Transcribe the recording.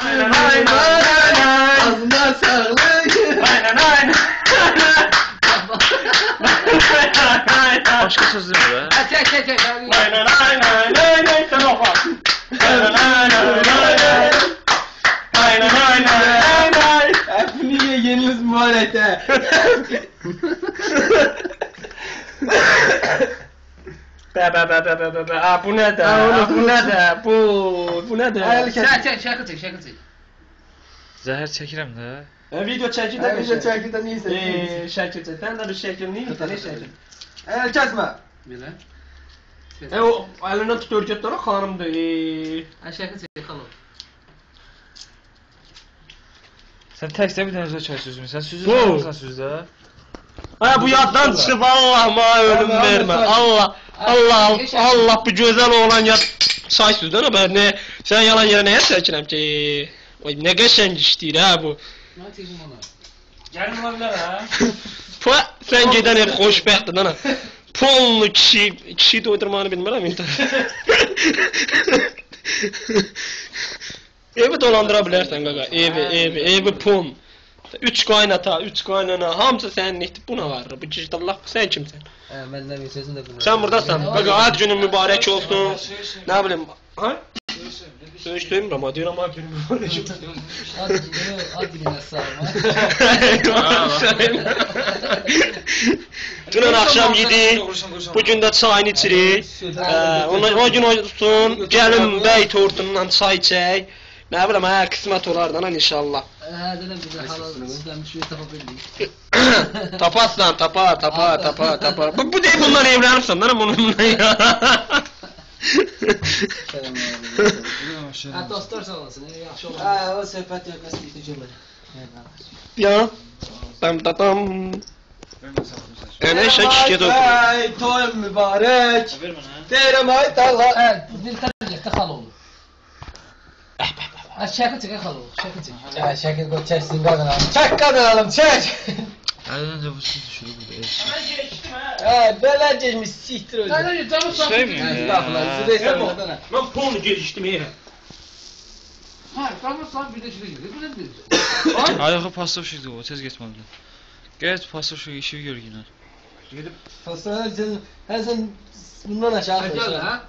Aynen aynen. Ağzına sağlık. Aynen aynen. Başka söz değil mi be? Çek. Aynen aynen aynen. Sen oku. Aynen aynen aynen. Aynen aynen aynen. Hepini yeniniz mübarete. Be. Aa bu ne de? Bu ne de? Bu ne de? Çek. Zəhər çəkirəm də. Video çekil de Video çəkirdə neyse. şekil çek. Ben de bir şekil neyim? Ne şekil? El kesme. Belə. O elinden tut örgütleri hanımdı. Şəkil çək, xalo. Sən təkcə bir dənə özə çay süzmüsən. Süzür Bu. alırsan süzdə. Ha bu yaddan çıkıp Allah'ıma ölüm verme. Allah bu güzel olan yat say süzden haber ne? Sen yalan yere neye çekirəm ki? Oy ne qəşəng işdir ha bu. Nə çəkim ona? Gəlin ola bilər ha. Pa sen gedən ev xoşbəxtdir ana. Polnu kişi doydurmanı bilmirəm indi. Evi dolandıra bilərsən qaqa. Evi pon. 3 qaynata, 3 qaynana, hamısı səninlikdir. Bu nə var? Bu girdallah, sən kimsən? Məndən bir sözün də bunu. Sən buradasan. Qaqa, ad günün mübarək olsun. Nə bilim, ha? Söz duymuram, ad günün mübarək olsun. Ad gününə sağma. Dünən axşam yedik, bugün də çayını içirik. O gün olsun, gəlin bəy tortundan çay içək. Nə bilim, qismət olar da inşallah. Dedim bizə halal süslənmiş bir tapa bildik. Tapaslan, tapa. Bu deyil bundan evlənirsən, mənəm onunla ya. Dostlar sağ olasın, yaxşı olar. O söhbət yox, qəsd istəyəcəm. Ya, tam. Ene şəkil otur. Ay, toy mübarək. Deyirəm ay Allah. Bir təbiyyətdə xalo olur. Şəkil çək, xalo, şəkil çək. Şəkil qoy çəksin qadınalım. Çək qadınalım, çək. Əlindən də bu su düşürü burada. Belə geçmiş siktir öldü. Camı sağ. Estağfurullah, züreysən qadına. Mən pulunu geliştim ya. Ha, camı sağ bir də şuraya gidiyor. Bu nədir? Ayağı pasov şeydi o, tez getməlidir. Gəl pasov şey işi gör yine. Gedib, fasılar sən bundan aşağı Gəl ha.